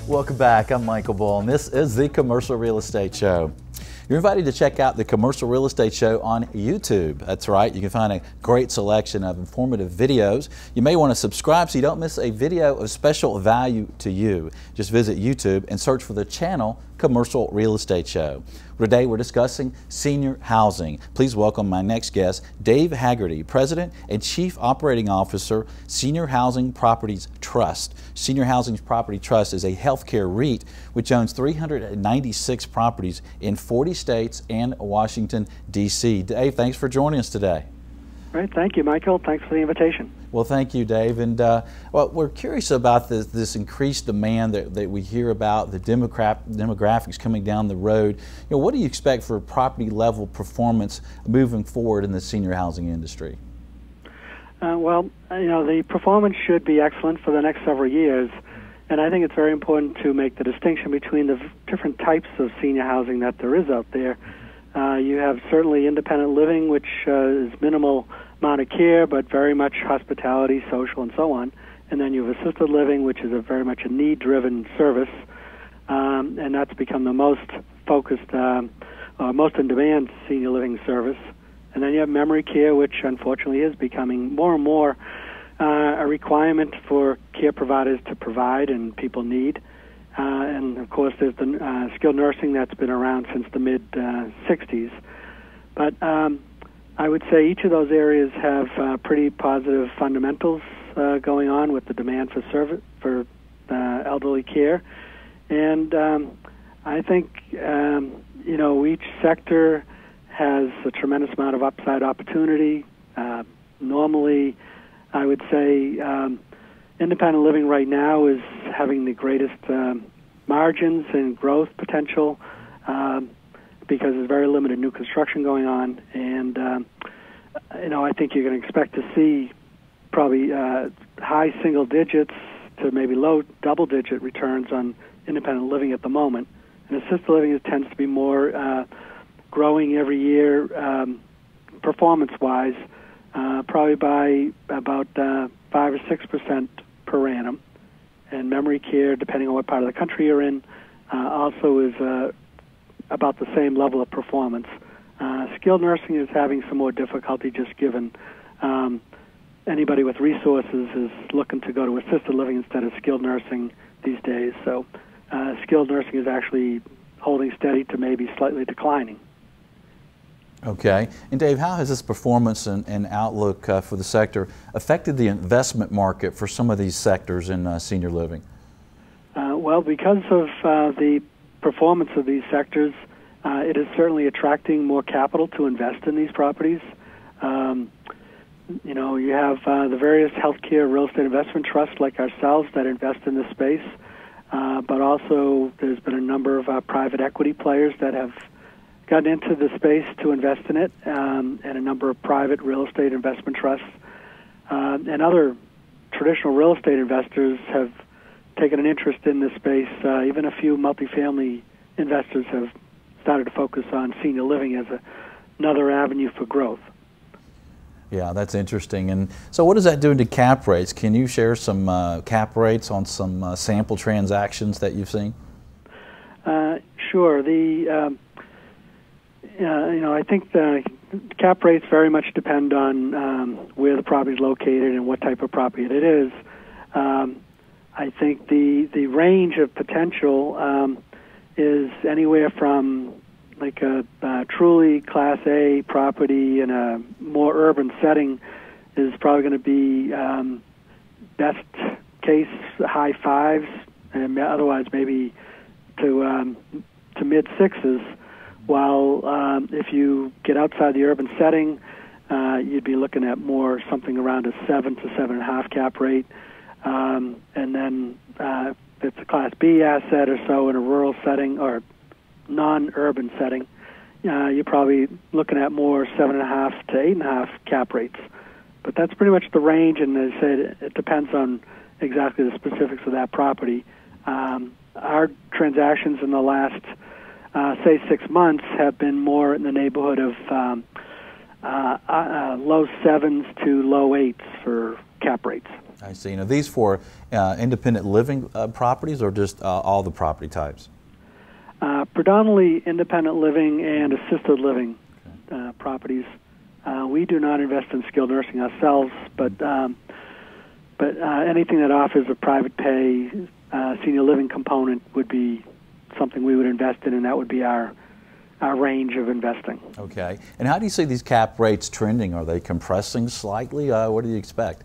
Welcome back. I'm Michael Bull, and this is the Commercial Real Estate Show. You're invited to check out the Commercial Real Estate Show on YouTube. That's right, you can find a great selection of informative videos. You may want to subscribe so you don't miss a video of special value to you. Just visit YouTube and search for the channel Commercial Real Estate Show. Today we're discussing senior housing. Please welcome my next guest, Dave Hagerty, President and Chief Operating Officer, Senior Housing Properties Trust. Senior Housing Property Trust is a healthcare REIT which owns 396 properties in 40 states and Washington, D.C. Dave, thanks for joining us today. Great, thank you, Michael. Thanks for the invitation. Well, thank you, Dave. And well, we're curious about this increased demand that we hear about, the demographics coming down the road. You know, what do you expect for property level performance moving forward in the senior housing industry? Well, you know, the performance should be excellent for the next several years. And I think it's very important to make the distinction between the different types of senior housing that there is out there. You have certainly independent living, which is minimal amount of care, but very much hospitality, social, and so on. And then you have assisted living, which is very much a need-driven service, and that's become the most focused, most in-demand senior living service. And then you have memory care, which unfortunately is becoming more and more a requirement for care providers to provide and people need. And of course, there's the skilled nursing that's been around since the mid-'60s. But I would say each of those areas have pretty positive fundamentals going on with the demand for elderly care. And I think, you know, each sector has a tremendous amount of upside opportunity. Normally, I would say independent living right now is having the greatest margins and growth potential because there's very limited new construction going on. And, you know, I think you're going to expect to see probably high single digits to maybe low double-digit returns on independent living at the moment. And assisted living tends to be more growing every year performance-wise, probably by about 5 or 6% per annum. And memory care, depending on what part of the country you're in, also is about the same level of performance. Skilled nursing is having some more difficulty just given anybody with resources is looking to go to assisted living instead of skilled nursing these days. So skilled nursing is actually holding steady to maybe slightly declining. Okay. And Dave, how has this performance and outlook for the sector affected the investment market for some of these sectors in senior living? Well, because of the performance of these sectors, it is certainly attracting more capital to invest in these properties. You know, you have the various healthcare real estate investment trusts like ourselves that invest in this space, but also there's been a number of private equity players that have gotten into the space to invest in it, and a number of private real estate investment trusts and other traditional real estate investors have taken an interest in this space. Even a few multifamily investors have started to focus on senior living as another avenue for growth. Yeah, that's interesting. And so what is that doing to cap rates? Can you share some cap rates on some sample transactions that you've seen? Sure. The you know, I think the cap rates very much depend on where the property is located and what type of property it is. I think the range of potential is anywhere from like a truly Class A property in a more urban setting is probably going to be best case high fives, and otherwise maybe to mid sixes. While if you get outside the urban setting, you'd be looking at more something around a 7 to 7.5 cap rate. And then if it's a Class B asset or so in a rural setting or non-urban setting, you're probably looking at more 7.5 to 8.5 cap rates. But that's pretty much the range, and as I said, it depends on exactly the specifics of that property. Our transactions in the last say 6 months, have been more in the neighborhood of low 7s to low 8s for cap rates. I see. Now, these for independent living properties, or just all the property types? Predominantly independent living and assisted living properties. We do not invest in skilled nursing ourselves, but anything that offers a private pay senior living component would be something we would invest in, and that would be our range of investing. Okay. And how do you see these cap rates trending? Are they compressing slightly? What do you expect?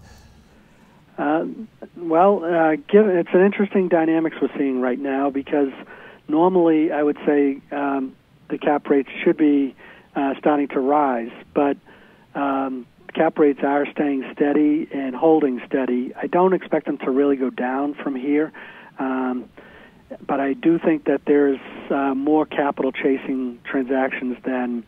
It's an interesting dynamics we're seeing right now, because normally I would say the cap rates should be starting to rise, but cap rates are staying steady and holding steady. I don't expect them to really go down from here, but I do think that there's more capital chasing transactions than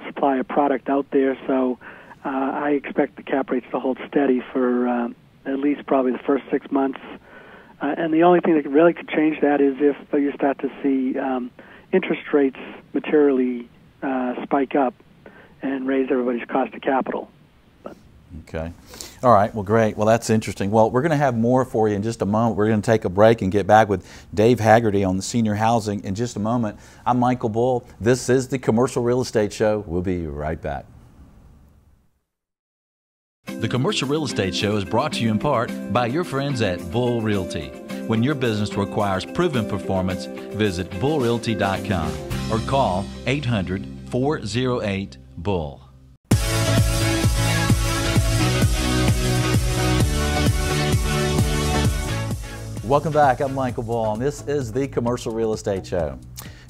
supply of product out there, so I expect the cap rates to hold steady for at least probably the first 6 months. And the only thing that really could change that is if you start to see interest rates materially spike up and raise everybody's cost of capital. Okay. All right. Well, great. Well, that's interesting. Well, we're going to have more for you in just a moment. We're going to take a break and get back with Dave Hagerty on the senior housing in just a moment. I'm Michael Bull. This is the Commercial Real Estate Show. We'll be right back. The Commercial Real Estate Show is brought to you in part by your friends at Bull Realty. When your business requires proven performance, visit bullrealty.com or call 800-408-BULL. Welcome back. I'm Michael Bull, and this is the Commercial Real Estate Show.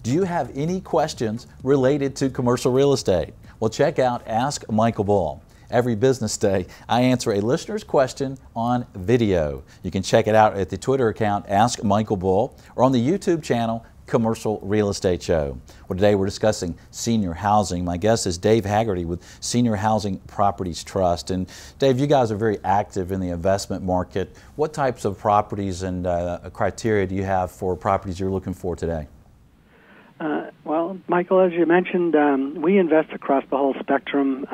Do you have any questions related to commercial real estate? Well, check out Ask Michael Bull. Every business day, I answer a listener's question on video. You can check it out at the Twitter account, Ask Michael Bull, or on the YouTube channel, Commercial Real Estate Show. Well, today we're discussing senior housing. My guest is Dave Hagerty with Senior Housing Properties Trust. And Dave, you guys are very active in the investment market. What types of properties and criteria do you have for properties you're looking for today? Well, Michael, as you mentioned, we invest across the whole spectrum,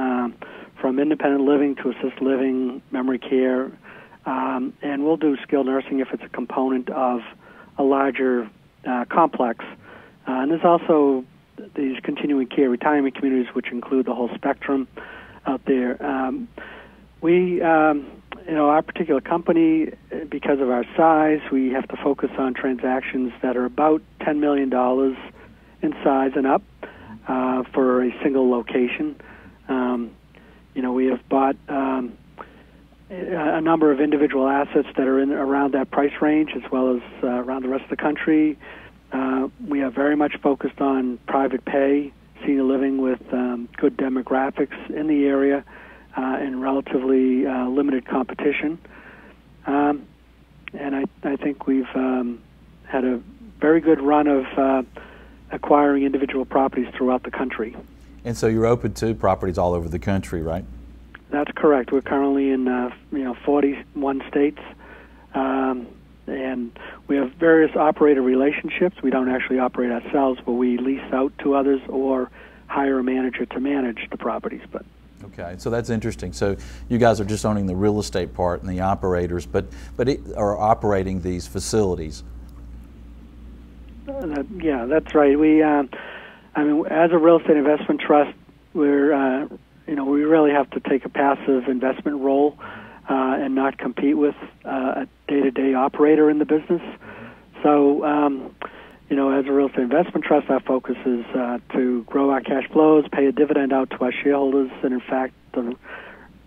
from independent living to assisted living, memory care, and we'll do skilled nursing if it's a component of a larger complex. And there's also these continuing care retirement communities, which include the whole spectrum out there. Our particular company, because of our size, we have to focus on transactions that are about $10 million in size and up for a single location. We have bought a number of individual assets that are in around that price range, as well as around the rest of the country. We are very much focused on private pay, senior living with good demographics in the area and relatively limited competition. And I think we've had a very good run of acquiring individual properties throughout the country. And so you're open to properties all over the country, right? That's correct. We're currently in 41 states, and we have various operator relationships. We don't actually operate ourselves, but we lease out to others or hire a manager to manage the properties. But okay, so that's interesting. So you guys are just owning the real estate part and the operators, but are operating these facilities. Yeah, that's right. We, as a real estate investment trust, we're we really have to take a passive investment role and not compete with a day-to-day operator in the business. So, as a real estate investment trust, our focus is to grow our cash flows, pay a dividend out to our shareholders, and in fact, the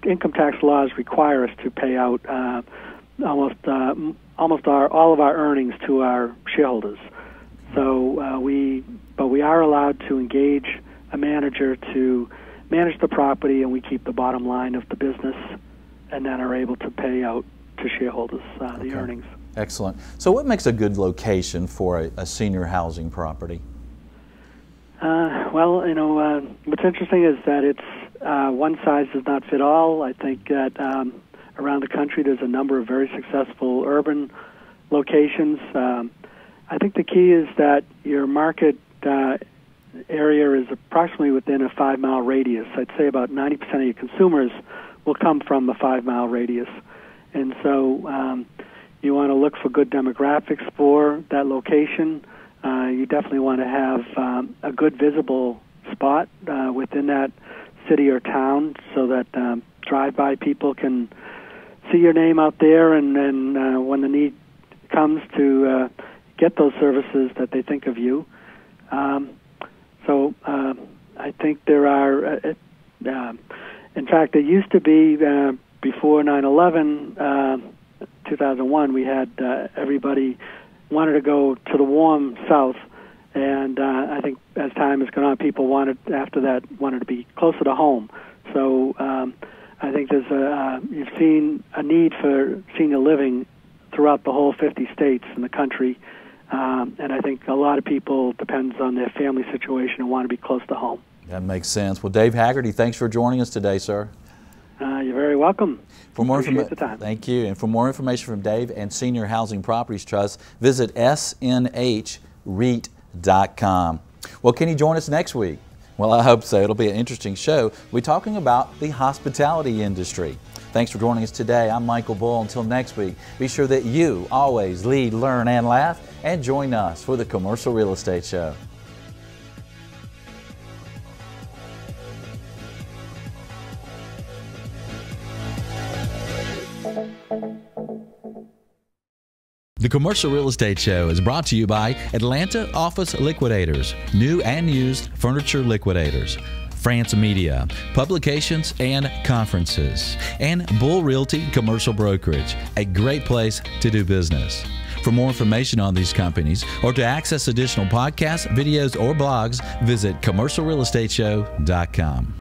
income tax laws require us to pay out all of our earnings to our shareholders. So we are allowed to engage a manager to manage the property, and we keep the bottom line of the business, and then are able to pay out to shareholders the earnings. Excellent. So what makes a good location for a senior housing property? What's interesting is that it's one size does not fit all. I think that around the country there's a number of very successful urban locations. I think the key is that your market area is approximately within a 5-mile radius. I'd say about 90% of your consumers will come from a 5-mile radius. And so you want to look for good demographics for that location. You definitely want to have a good visible spot within that city or town so that drive-by people can see your name out there, and then when the need comes to get those services, that they think of you. So I think there are, in fact, it used to be before 9/11, 2001, we had everybody wanted to go to the warm South, and I think as time has gone on, people wanted to be closer to home. So I think you've seen a need for senior living throughout the whole 50 states in the country, and I think a lot of people depends on their family situation and want to be close to home. That makes sense. Well, Dave Hagerty, thanks for joining us today, sir. You're very welcome. For more Appreciate the time. Thank you. And for more information from Dave and Senior Housing Properties Trust, visit snhreit.com. Well, can you join us next week? Well, I hope so. It'll be an interesting show. We'll be talking about the hospitality industry. Thanks for joining us today. I'm Michael Bull. Until next week, be sure that you always lead, learn, and laugh, and join us for the Commercial Real Estate Show. The Commercial Real Estate Show is brought to you by Atlanta Office Liquidators, new and used furniture liquidators, France Media, publications and conferences, and Bull Realty Commercial Brokerage, a great place to do business. For more information on these companies or to access additional podcasts, videos, or blogs, visit commercialrealestateshow.com.